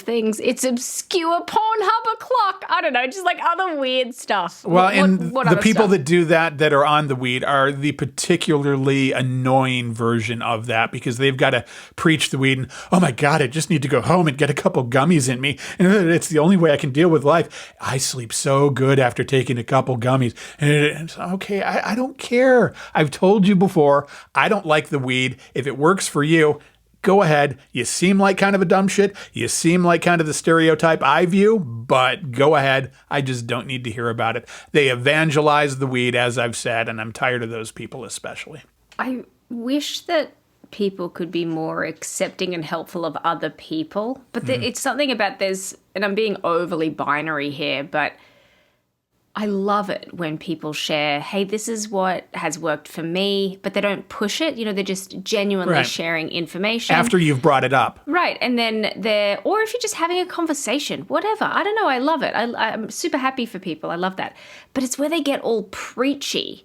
[SPEAKER 2] things. It's obscure Pornhub o'clock. I don't know, just like other weird stuff.
[SPEAKER 1] Well, and
[SPEAKER 2] what
[SPEAKER 1] the people
[SPEAKER 2] stuff?
[SPEAKER 1] that do that are on the weed are the particularly annoying version of that because they've got to preach the weed and, oh my God, I just need to go home and get a couple gummies in me. And it's the only way I can deal with life. I sleep so good after taking a couple gummies. And it's okay, I don't care. I've told you before, I don't like the weed. If it works for you, go ahead. You seem like kind of a dumb shit. You seem like kind of the stereotype I view, but go ahead. I just don't need to hear about it. They evangelize the weed, as I've said, and I'm tired of those people especially.
[SPEAKER 2] I wish that people could be more accepting and helpful of other people, but it's something about and I'm being overly binary here, but I love it when people share, hey, this is what has worked for me, but they don't push it. They're just genuinely sharing information.
[SPEAKER 1] After you've brought it up.
[SPEAKER 2] Right. And then or if you're just having a conversation, whatever. I don't know. I love it. I'm super happy for people. I love that. But it's where they get all preachy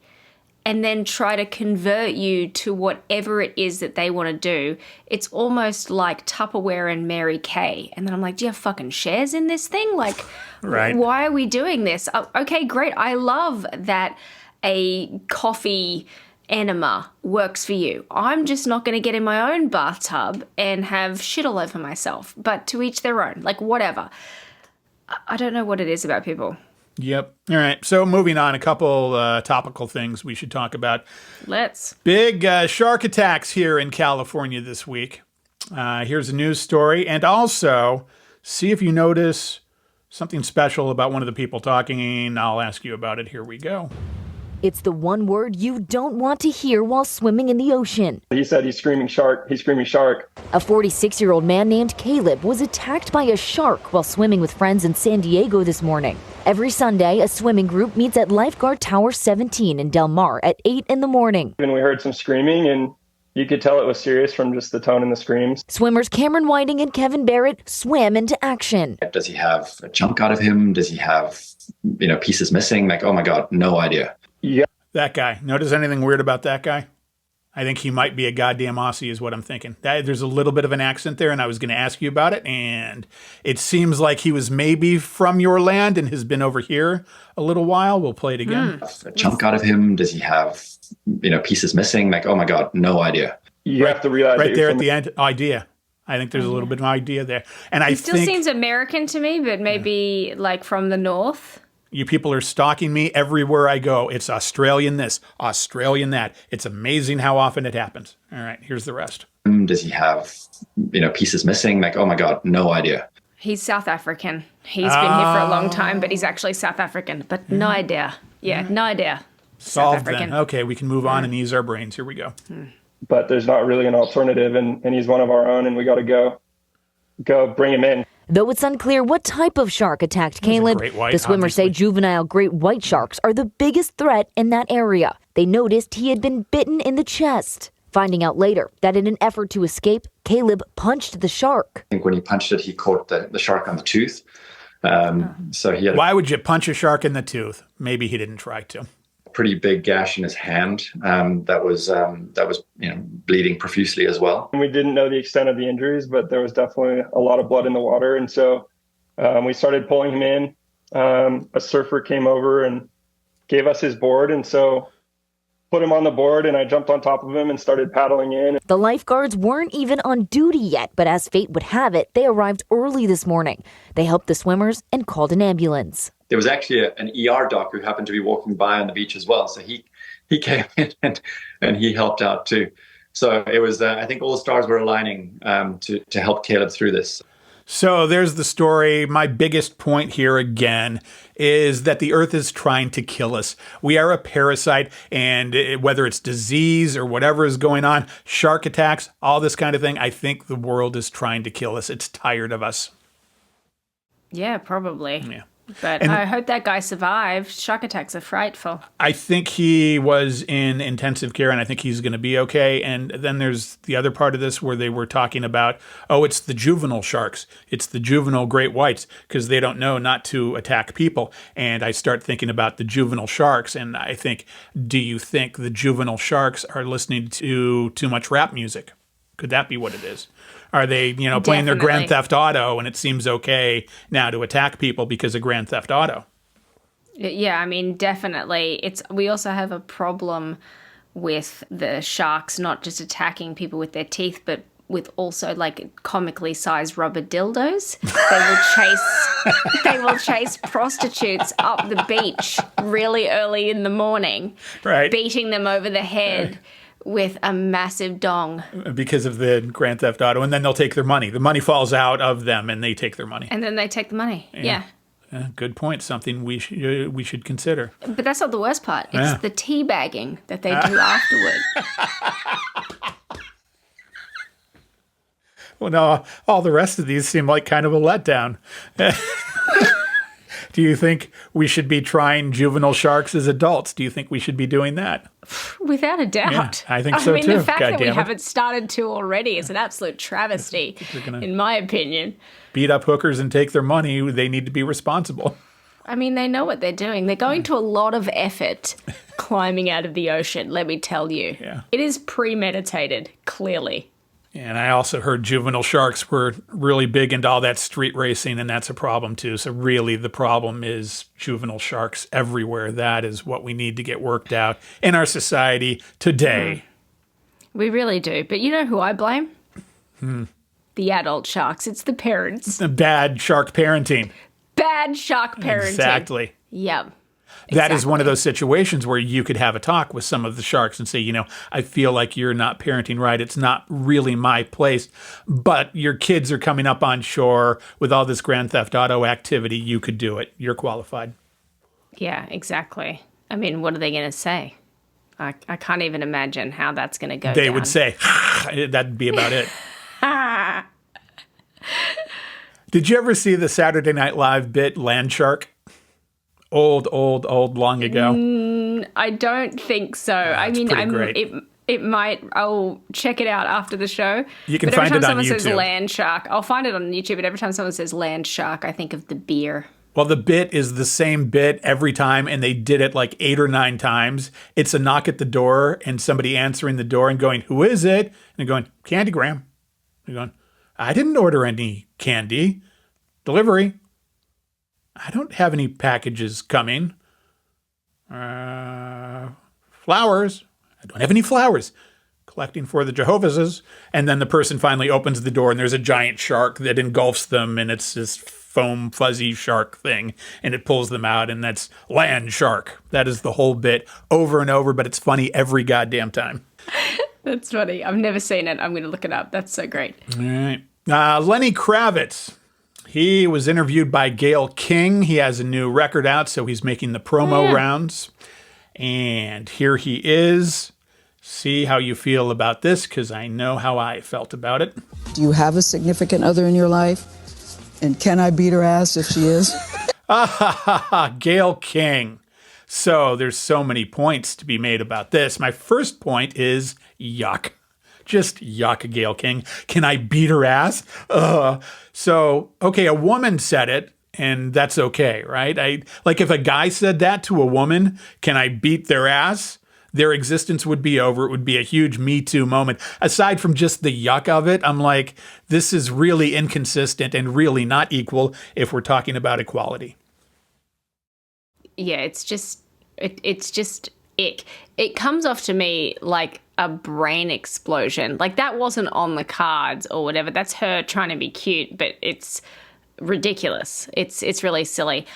[SPEAKER 2] and then try to convert you to whatever it is that they want to do. It's almost like Tupperware and Mary Kay. And then I'm like, do you have fucking shares in this thing? Like,
[SPEAKER 1] right.
[SPEAKER 2] Why are we doing this? Okay, great. I love that a coffee enema works for you. I'm just not going to get in my own bathtub and have shit all over myself. But to each their own. Like, whatever. I don't know what it is about people.
[SPEAKER 1] Yep. All right. So moving on, a couple topical things we should talk about.
[SPEAKER 2] Let's.
[SPEAKER 1] Big shark attacks here in California this week. Here's a news story. And also, see if you notice something special about one of the people talking. I'll ask you about it. Here we go.
[SPEAKER 4] It's the one word you don't want to hear while swimming in the ocean.
[SPEAKER 5] He said he's screaming shark. He's screaming shark.
[SPEAKER 4] A 46-year-old man named Caleb was attacked by a shark while swimming with friends in San Diego this morning. Every Sunday, a swimming group meets at Lifeguard Tower 17 in Del Mar at 8 in the morning.
[SPEAKER 5] And we heard some screaming, and you could tell it was serious from just the tone and the screams.
[SPEAKER 4] Swimmers Cameron Whiting and Kevin Barrett swam into action.
[SPEAKER 6] Does he have a chunk out of him? Does he have, pieces missing? Like, oh my God, no idea.
[SPEAKER 5] Yeah.
[SPEAKER 1] That guy. Notice anything weird about that guy? I think he might be a goddamn Aussie is what I'm thinking. There's a little bit of an accent there, and I was going to ask you about it, and it seems like he was maybe from your land and has been over here a little while. We'll play it again.
[SPEAKER 6] A chunk out of him? Does he have, pieces missing? Like, oh my God, no idea.
[SPEAKER 5] You have to realize
[SPEAKER 1] right there at the end. Idea. I think there's a little bit of an idea there. And I
[SPEAKER 2] He still
[SPEAKER 1] think
[SPEAKER 2] seems American to me, but maybe like from the north.
[SPEAKER 1] you people are stalking me everywhere I go. It's Australian this, Australian that. It's amazing how often it happens. All right, here's the rest.
[SPEAKER 6] Does he have, pieces missing? Like, oh my God, no idea.
[SPEAKER 2] He's South African. He's been here for a long time, but he's actually South African. But no idea. Yeah, no idea.
[SPEAKER 1] Solved
[SPEAKER 2] South African.
[SPEAKER 1] then. Okay, we can move on and ease our brains. Here we go.
[SPEAKER 5] But there's not really an alternative, and he's one of our own, and we got to go bring him in.
[SPEAKER 4] Though it's unclear what type of shark attacked Caleb,
[SPEAKER 1] great white,
[SPEAKER 4] the swimmers say
[SPEAKER 1] obviously.
[SPEAKER 4] juvenile great white sharks are the biggest threat in that area. They noticed he had been bitten in the chest, finding out later that in an effort to escape, Caleb punched the shark.
[SPEAKER 6] I think when he punched it, he caught the shark on the tooth. So he had
[SPEAKER 1] Why would you punch a shark in the tooth? Maybe he didn't try to.
[SPEAKER 6] a pretty big gash in his hand that was bleeding profusely as well.
[SPEAKER 5] And we didn't know the extent of the injuries, but there was definitely a lot of blood in the water. And so we started pulling him in. A surfer came over and gave us his board. And so put him on the board, and I jumped on top of him and started paddling in.
[SPEAKER 4] The lifeguards weren't even on duty yet, but as fate would have it, they arrived early this morning. They helped the swimmers and called an ambulance.
[SPEAKER 6] There was actually an ER doc who happened to be walking by on the beach as well. So he came in and he helped out too. So it was, I think all the stars were aligning to help Caleb through this.
[SPEAKER 1] So there's the story. My biggest point here again is that the earth is trying to kill us. We are a parasite, and whether it's disease or whatever is going on, shark attacks, all this kind of thing, I think the world is trying to kill us. It's tired of us.
[SPEAKER 2] Yeah, probably.
[SPEAKER 1] Yeah.
[SPEAKER 2] But I hope that guy survived. Shark attacks are frightful.
[SPEAKER 1] I think he was in intensive care, and I think he's going to be okay. And then there's the other part of this where they were talking about, it's the juvenile sharks. It's the juvenile great whites, because they don't know not to attack people. And I start thinking about the juvenile sharks, and I think, do you think the juvenile sharks are listening to too much rap music? Could that be what it is? Are they, playing their Grand
[SPEAKER 2] Definitely.
[SPEAKER 1] Theft Auto, and it seems okay now to attack people because of Grand Theft Auto?
[SPEAKER 2] Yeah, I mean, definitely. We also have a problem with the sharks not just attacking people with their teeth, but with also like comically sized rubber dildos. They will chase prostitutes up the beach really early in the morning,
[SPEAKER 1] Right.
[SPEAKER 2] beating them over the head with a massive dong.
[SPEAKER 1] Because of the Grand Theft Auto, and then they'll take their money. The money falls out of them, and they take their money.
[SPEAKER 2] And then they take the money. Yeah.
[SPEAKER 1] Good point. Something we should consider.
[SPEAKER 2] But that's not the worst part. It's
[SPEAKER 1] Yeah.
[SPEAKER 2] the teabagging that they do afterward.
[SPEAKER 1] Well, no, all the rest of these seem like kind of a letdown. Do you think we should be trying juvenile sharks as adults? Do you think we should be doing that?
[SPEAKER 2] Without a doubt.
[SPEAKER 1] Yeah, I think so
[SPEAKER 2] mean,
[SPEAKER 1] too.
[SPEAKER 2] the fact
[SPEAKER 1] God
[SPEAKER 2] that we
[SPEAKER 1] damn it.
[SPEAKER 2] haven't started to already is an absolute travesty, in my opinion.
[SPEAKER 1] Beat up hookers and take their money. They need to be responsible.
[SPEAKER 2] I mean, they know what they're doing. They're going to a lot of effort climbing out of the ocean, let me tell you.
[SPEAKER 1] Yeah.
[SPEAKER 2] It is premeditated, clearly.
[SPEAKER 1] And I also heard juvenile sharks were really big into all that street racing, and that's a problem too. So really the problem is juvenile sharks everywhere. That is what we need to get worked out in our society today.
[SPEAKER 2] We really do. But you know who I blame? The adult sharks. It's the parents.
[SPEAKER 1] Bad shark parenting.
[SPEAKER 2] Bad shark parenting.
[SPEAKER 1] Exactly.
[SPEAKER 2] Yep.
[SPEAKER 1] That is one of those situations where you could have a talk with some of the sharks and say, I feel like you're not parenting right. It's not really my place. But your kids are coming up on shore with all this Grand Theft Auto activity. You could do it. You're qualified.
[SPEAKER 2] Yeah, exactly. I mean, what are they going to say? I can't even imagine how that's going to go
[SPEAKER 1] They
[SPEAKER 2] down.
[SPEAKER 1] would say, that'd be about it. Did you ever see the Saturday Night Live bit Land Shark? Old, long ago.
[SPEAKER 2] I don't think so. I mean,
[SPEAKER 1] pretty great.
[SPEAKER 2] It might. I'll check it out after the show.
[SPEAKER 1] You can
[SPEAKER 2] but
[SPEAKER 1] find it
[SPEAKER 2] every time
[SPEAKER 1] on
[SPEAKER 2] someone says
[SPEAKER 1] YouTube.
[SPEAKER 2] land shark, I'll find it on YouTube. But every time someone says land shark, I think of the beer.
[SPEAKER 1] Well, the bit is the same bit every time, and they did it like 8 or 9 times. It's a knock at the door, and somebody answering the door and going, "Who is it?" And they're going, "Candygram." They're going, "I didn't order any candy. Delivery. I don't have any packages coming. Flowers. I don't have any flowers. collecting for the Jehovah's, and then the person finally opens the door and there's a giant shark that engulfs them, and it's this foam fuzzy shark thing, and it pulls them out, and that's land shark. That is the whole bit over and over, but it's funny every goddamn time.
[SPEAKER 2] That's funny. I've never seen it. I'm going to look it up. That's so great.
[SPEAKER 1] All right. Lenny Kravitz. He was interviewed by Gayle King. He has a new record out, so he's making the promo rounds. And here he is. See how you feel about this, because I know how I felt about it.
[SPEAKER 7] Do you have a significant other in your life? And can I beat her ass if she is?
[SPEAKER 1] Gayle King. So there's so many points to be made about this. My first point is yuck. Just yuck, Gayle King. Can I beat her ass? So, okay, a woman said it, and that's okay, right? Like if a guy said that to a woman, can I beat their ass? Their existence would be over. It would be a huge Me Too moment. Aside from just the yuck of it, I'm like, this is really inconsistent and really not equal if we're talking about equality.
[SPEAKER 2] Yeah, it's just ick. It comes off to me like a brain explosion. Like that wasn't on the cards or whatever. That's her trying to be cute, but it's ridiculous. It's really silly.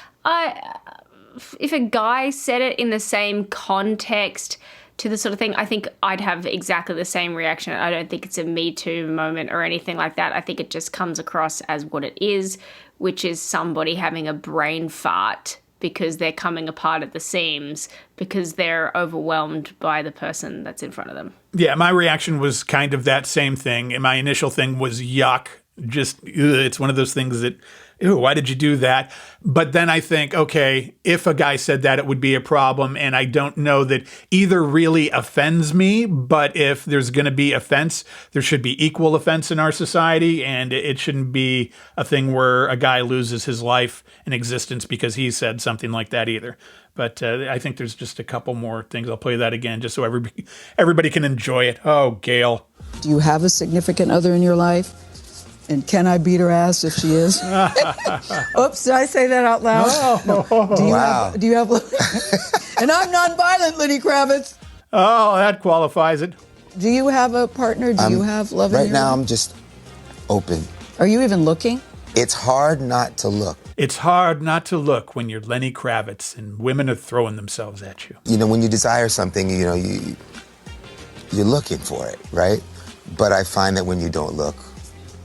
[SPEAKER 2] If a guy said it in the same context to the sort of thing, I think I'd have exactly the same reaction. I don't think it's a Me Too moment or anything like that. I think it just comes across as what it is, which is somebody having a brain fart because they're coming apart at the seams because they're overwhelmed by the person that's in front of them.
[SPEAKER 1] Yeah, my reaction was kind of that same thing. And my initial thing was yuck. Just, it's one of those things that, ew, why did you do that? But then I think, okay, if a guy said that, it would be a problem. And I don't know that either really offends me, but if there's going to be offense, there should be equal offense in our society. And it shouldn't be a thing where a guy loses his life and existence because he said something like that either. But I think there's just a couple more things. I'll play that again just so everybody can enjoy it. Oh, Gayle.
[SPEAKER 7] Do you have a significant other in your life? And can I beat her ass if she is? Oops, did I say that out loud?
[SPEAKER 1] Oh.
[SPEAKER 7] No. Do you have and I'm nonviolent, Lenny Kravitz.
[SPEAKER 1] Oh, that qualifies it.
[SPEAKER 7] Do you have a partner? Do you have love in your
[SPEAKER 8] Right now,
[SPEAKER 7] life?
[SPEAKER 8] I'm just open.
[SPEAKER 7] Are you even looking?
[SPEAKER 8] It's hard not to look.
[SPEAKER 1] It's hard not to look when you're Lenny Kravitz and women are throwing themselves at you.
[SPEAKER 8] You know, when you desire something, you know, you're looking for it, right? But I find that when you don't look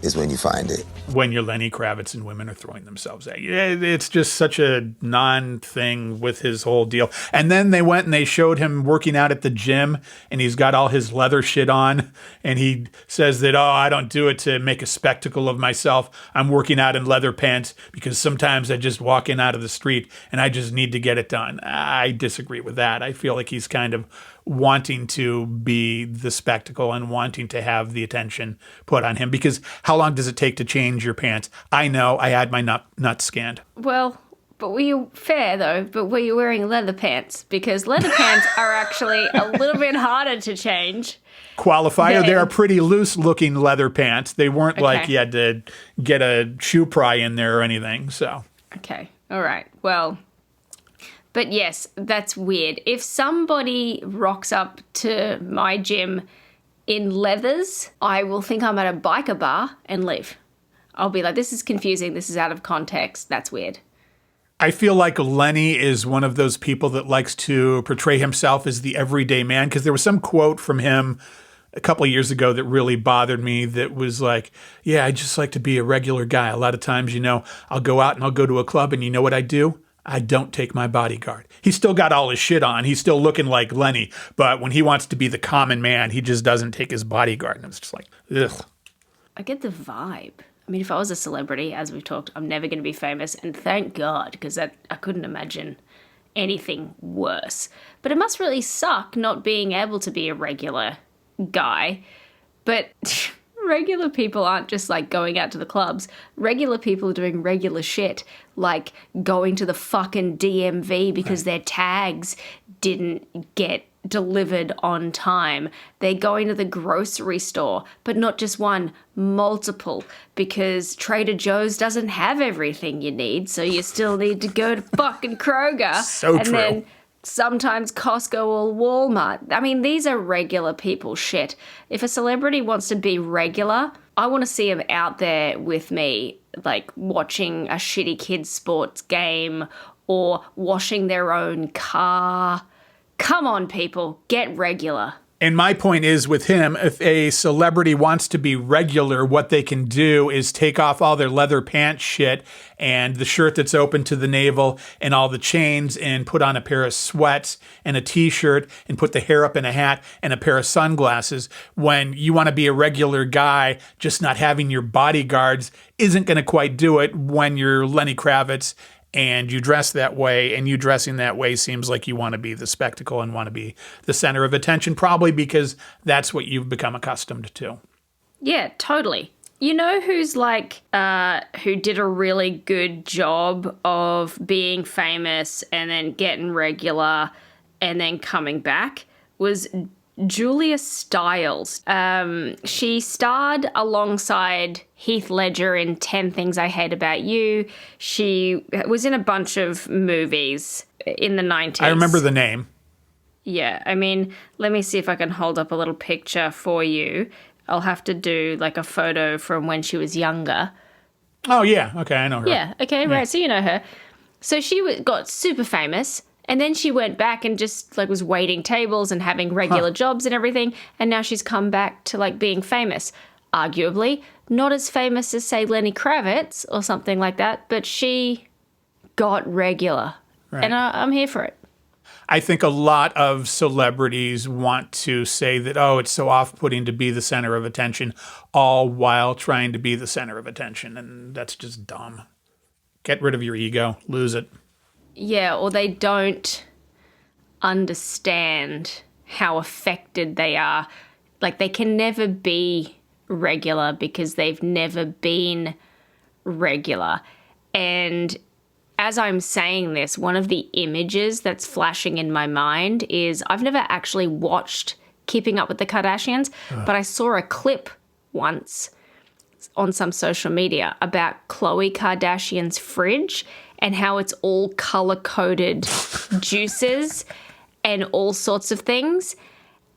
[SPEAKER 8] is when you find it.
[SPEAKER 1] When you're Lenny Kravitz and women are throwing themselves at you. It's just such a non-thing with his whole deal. And then they went and they showed him working out at the gym, and he's got all his leather shit on, and he says that, I don't do it to make a spectacle of myself. I'm working out in leather pants because sometimes I just walk in out of the street and I just need to get it done. I disagree with that. I feel like he's kind of wanting to be the spectacle and wanting to have the attention put on him, because how long does it take to change your pants? I know, I had my nuts scanned.
[SPEAKER 2] Well, but were you fair though? But were you wearing leather pants? Because leather pants are actually a little bit harder to change.
[SPEAKER 1] Qualifier, they are pretty loose looking leather pants. They weren't like you had to get a shoe pry in there or anything. So
[SPEAKER 2] okay, all right, well. But yes, that's weird. If somebody rocks up to my gym in leathers, I will think I'm at a biker bar and leave. I'll be like, this is confusing. This is out of context. That's weird.
[SPEAKER 1] I feel like Lenny is one of those people that likes to portray himself as the everyday man, because there was some quote from him a couple of years ago that really bothered me that was like, yeah, I just like to be a regular guy. A lot of times, you know, I'll go out and I'll go to a club and you know what I do? I don't take my bodyguard. He's still got all his shit on. He's still looking like Lenny. But when he wants to be the common man, he just doesn't take his bodyguard. And it's just like, ugh.
[SPEAKER 2] I get the vibe. I mean, if I was a celebrity, as we've talked, I'm never going to be famous. And thank God, because I couldn't imagine anything worse. But it must really suck not being able to be a regular guy. But regular people aren't just like going out to the clubs. Regular people are doing regular shit, like going to the fucking DMV because their tags didn't get delivered on time. They're going to the grocery store, but not just one, multiple, because Trader Joe's doesn't have everything you need, so you still need to go to fucking Kroger.
[SPEAKER 1] So
[SPEAKER 2] and
[SPEAKER 1] true.
[SPEAKER 2] then sometimes Costco or Walmart. I mean, these are regular people shit. If a celebrity wants to be regular, I want to see them out there with me, like watching a shitty kids' sports game or washing their own car. Come on, people, get regular.
[SPEAKER 1] And my point is with him, if a celebrity wants to be regular, what they can do is take off all their leather pants shit and the shirt that's open to the navel and all the chains and put on a pair of sweats and a t-shirt and put the hair up in a hat and a pair of sunglasses. When you want to be a regular guy, just not having your bodyguards isn't going to quite do it when you're Lenny Kravitz and you dress that way, and you dressing that way seems like you want to be the spectacle and want to be the center of attention, probably because that's what you've become accustomed to.
[SPEAKER 2] Yeah, totally. You know who's like, who did a really good job of being famous and then getting regular and then coming back? Was Julia Stiles. She starred alongside Heath Ledger in 10 Things I Hate About You. She was in a bunch of movies in the 90s.
[SPEAKER 1] I remember the name.
[SPEAKER 2] Yeah, I mean, let me see if I can hold up a little picture for you. I'll have to do like a photo from when she was younger.
[SPEAKER 1] Oh, yeah. Okay, I know her.
[SPEAKER 2] Yeah, okay, yeah. Right, so you know her. So she got super famous. And then she went back and just like was waiting tables and having regular jobs and everything. And now she's come back to like being famous. Arguably not as famous as say Lenny Kravitz or something like that, but she got regular. Right. And I'm here for it.
[SPEAKER 1] I think a lot of celebrities want to say that, oh, it's so off-putting to be the center of attention, all while trying to be the center of attention. And that's just dumb. Get rid of your ego. Lose it.
[SPEAKER 2] Yeah, or they don't understand how affected they are. Like, they can never be regular because they've never been regular. And as I'm saying this, one of the images that's flashing in my mind is I've never actually watched Keeping Up with the Kardashians, but I saw a clip once on some social media about Khloe Kardashian's fridge and how it's all color-coded juices and all sorts of things.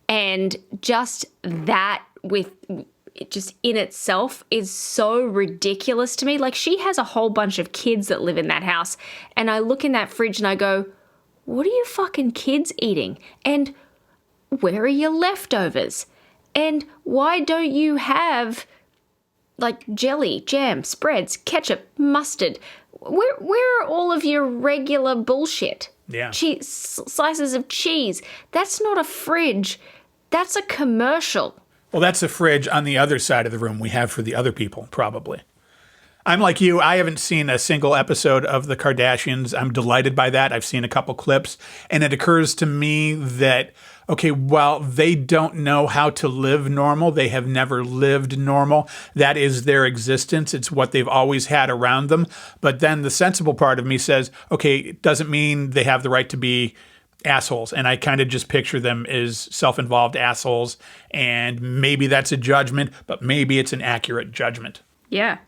[SPEAKER 2] And just that with just in itself is so ridiculous to me. Like, she has a whole bunch of kids that live in that house. And I look in that fridge and I go, what are you fucking kids eating? And where are your leftovers? And why don't you have like jelly, jam, spreads, ketchup, mustard? Where are all of your regular bullshit?
[SPEAKER 1] Yeah.
[SPEAKER 2] Slices of cheese. That's not a fridge. That's a commercial.
[SPEAKER 1] Well, that's a fridge on the other side of the room we have for the other people, probably. I'm like you. I haven't seen a single episode of The Kardashians. I'm delighted by that. I've seen a couple clips. And it occurs to me that, okay, well, they don't know how to live normal. They have never lived normal. That is their existence. It's what they've always had around them. But then the sensible part of me says, okay, it doesn't mean they have the right to be assholes. And I kind of just picture them as self-involved assholes. And maybe that's a judgment, but maybe it's an accurate judgment.
[SPEAKER 2] Yeah.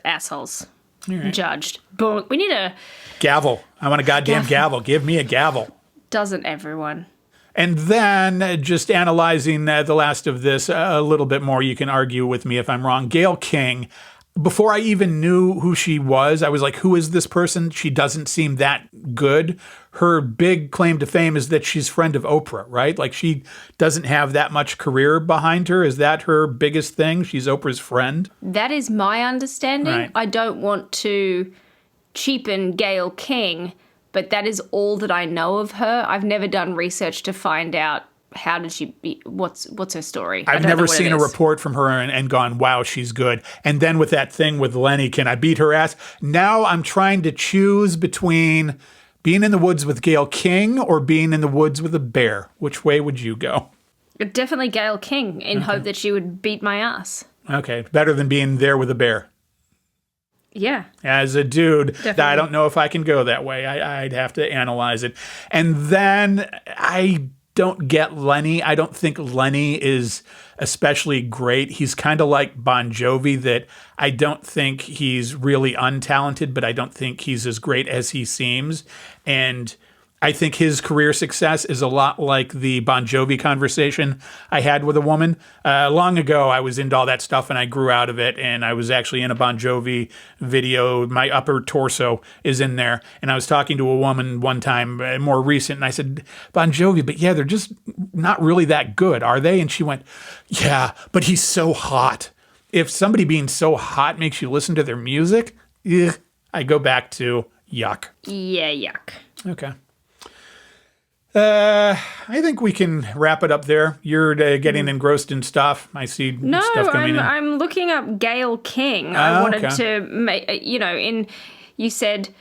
[SPEAKER 2] Assholes. Right. Judged. Boom. We need a
[SPEAKER 1] gavel. I want a goddamn gavel. Give me a gavel.
[SPEAKER 2] Doesn't everyone?
[SPEAKER 1] And then just analyzing the last of this a little bit more, you can argue with me if I'm wrong. Gayle King, before I even knew who she was, I was like, who is this person? She doesn't seem that good. Her big claim to fame is that she's friend of Oprah, right? Like, she doesn't have that much career behind her. Is that her biggest thing? She's Oprah's friend?
[SPEAKER 2] That is my understanding. Right. I don't want to cheapen Gayle King, but that is all that I know of her. I've never done research to find out how did she be, what's her story.
[SPEAKER 1] I've never seen a report from her and gone, wow, she's good. And then with that thing with Lenny, can I beat her ass? Now I'm trying to choose between being in the woods with Gayle King or being in the woods with a bear. Which way would you go?
[SPEAKER 2] Definitely Gayle King, in hope that she would beat my ass.
[SPEAKER 1] Okay, better than being there with a bear.
[SPEAKER 2] Yeah.
[SPEAKER 1] As a dude,
[SPEAKER 2] definitely.
[SPEAKER 1] I don't know if I can go that way. I'd have to analyze it. And then I don't get Lenny. I don't think Lenny is especially great. He's kind of like Bon Jovi, that I don't think he's really untalented, but I don't think he's as great as he seems. And I think his career success is a lot like the Bon Jovi conversation I had with a woman. Long ago, I was into all that stuff and I grew out of it. And I was actually in a Bon Jovi video. My upper torso is in there. And I was talking to a woman one time, more recent, and I said, Bon Jovi, but yeah, they're just not really that good, are they? And she went, yeah, but he's so hot. If somebody being so hot makes you listen to their music, I go back to yuck.
[SPEAKER 2] Yeah, yuck.
[SPEAKER 1] Okay. I think we can wrap it up there. You're getting engrossed in stuff. I see stuff coming in.
[SPEAKER 2] No, I'm looking up Gayle King. I wanted to make, you said,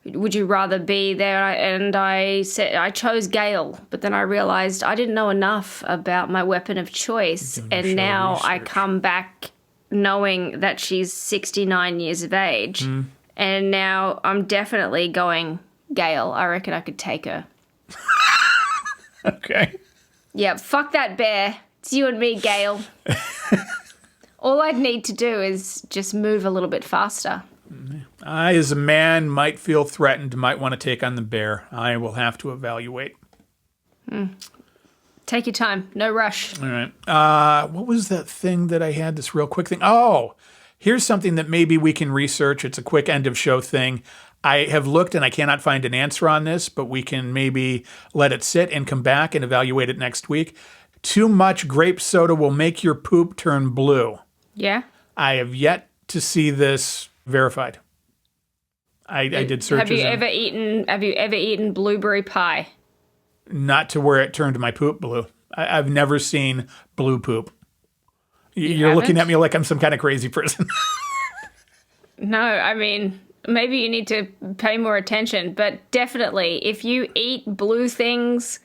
[SPEAKER 2] would you rather be there? And I said, I chose Gayle, but then I realized I didn't know enough about my weapon of choice. And now research. I come back knowing that she's 69 years of age. And now I'm definitely going Gayle. I reckon I could take her.
[SPEAKER 1] Okay.
[SPEAKER 2] Yeah, fuck that bear. It's you and me, Gayle. All I'd need to do is just move a little bit faster.
[SPEAKER 1] I, as a man, might feel threatened, might want to take on the bear. I will have to evaluate.
[SPEAKER 2] Take your time. No rush.
[SPEAKER 1] All right. What was that thing that I had, this real quick thing? Oh, here's something that maybe we can research. It's a quick end of show thing. I have looked and I cannot find an answer on this, but we can maybe let it sit and come back and evaluate it next week. Too much grape soda will make your poop turn blue.
[SPEAKER 2] Yeah?
[SPEAKER 1] I have yet to see this verified. I did searches.
[SPEAKER 2] Have you ever eaten blueberry pie?
[SPEAKER 1] Not to where it turned my poop blue. I've never seen blue poop. You're looking at me like I'm some kind of crazy person.
[SPEAKER 2] No, I mean, maybe you need to pay more attention, but definitely if you eat blue things,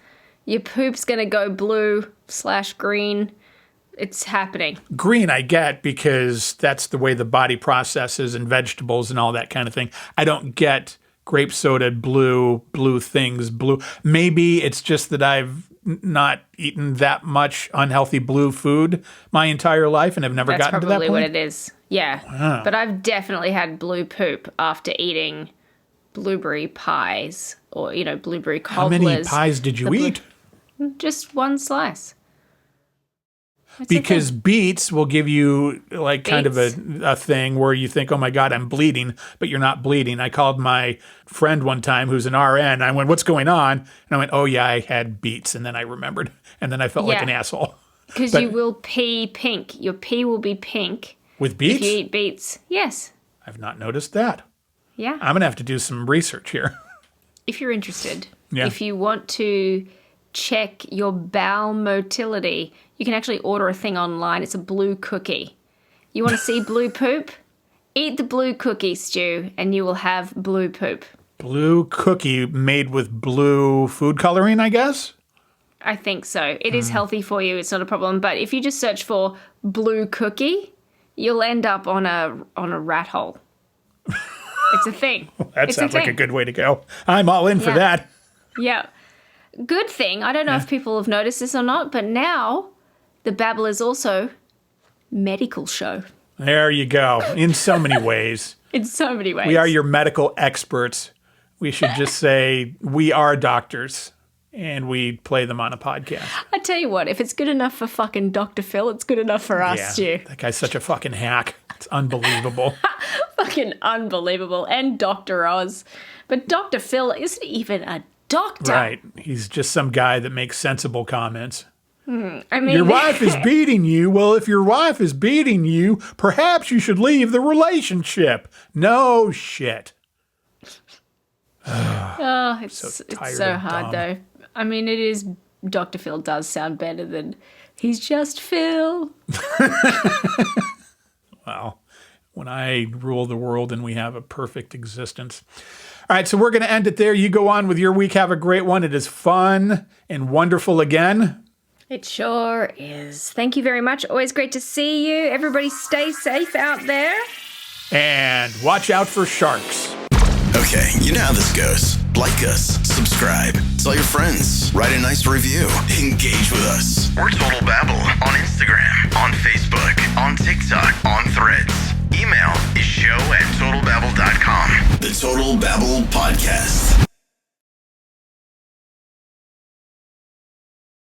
[SPEAKER 2] your poop's going to go blue/green. It's happening. Green
[SPEAKER 1] I get because that's the way the body processes and vegetables and all that kind of thing. I don't get grape soda blue things blue. Maybe it's just that I've not eaten that much unhealthy blue food my entire life and have never gotten to that point.
[SPEAKER 2] That's probably what it is. Yeah. Wow. But I've definitely had blue poop after eating blueberry pies or, blueberry cobblers.
[SPEAKER 1] How many pies did you eat?
[SPEAKER 2] Just one slice.
[SPEAKER 1] Because beets will give you kind of a thing where you think, oh my God, I'm bleeding, but you're not bleeding. I called my friend one time who's an RN. I went, what's going on? And I went, oh yeah, I had beets. And then I remembered. And then I felt like an asshole.
[SPEAKER 2] Because you will pee pink. Your pee will be pink.
[SPEAKER 1] With beets?
[SPEAKER 2] If you eat beets. Yes.
[SPEAKER 1] I've not noticed that.
[SPEAKER 2] Yeah.
[SPEAKER 1] I'm going to have to do some research here.
[SPEAKER 2] If you're interested. Yeah. If you want to check your bowel motility, you can actually order a thing online. It's a blue cookie. You want to see blue poop? Eat the blue cookie, Stu, and you will have blue poop.
[SPEAKER 1] Blue cookie made with blue food coloring, I guess?
[SPEAKER 2] I think so. It is healthy for you. It's not a problem. But if you just search for blue cookie, you'll end up on a rat hole. It's a thing.
[SPEAKER 1] That sounds like a good way to go. I'm all in for that.
[SPEAKER 2] Yeah. Good thing. I don't know if people have noticed this or not, but now the Babble is also medical show.
[SPEAKER 1] There you go. In so many ways.
[SPEAKER 2] In so many ways.
[SPEAKER 1] We are your medical experts. We should just say we are doctors and we play them on a podcast.
[SPEAKER 2] I tell you what, if it's good enough for fucking Dr. Phil, it's good enough for us, Stu.
[SPEAKER 1] That guy's such a fucking hack. It's unbelievable.
[SPEAKER 2] Fucking unbelievable. And Dr. Oz. But Dr. Phil isn't even a doctor.
[SPEAKER 1] Right. He's just some guy that makes sensible comments.
[SPEAKER 2] I mean,
[SPEAKER 1] your wife is beating you. Well, if your wife is beating you, perhaps you should leave the relationship. No shit.
[SPEAKER 2] It's so hard, though. I mean, it is. Dr. Phil does sound better than he's just Phil.
[SPEAKER 1] Well, when I rule the world and we have a perfect existence. All right, so we're going to end it there. You go on with your week. Have a great one. It is fun and wonderful again.
[SPEAKER 2] It sure is. Thank you very much. Always great to see you. Everybody stay safe out there.
[SPEAKER 1] And watch out for sharks.
[SPEAKER 3] Okay, you know how this goes. Like us, subscribe, tell your friends, write a nice review, engage with us. We're Total Babble on Instagram, on Facebook, on TikTok, on Threads. Email is show@totalbabble.com. The Total Babble Podcast.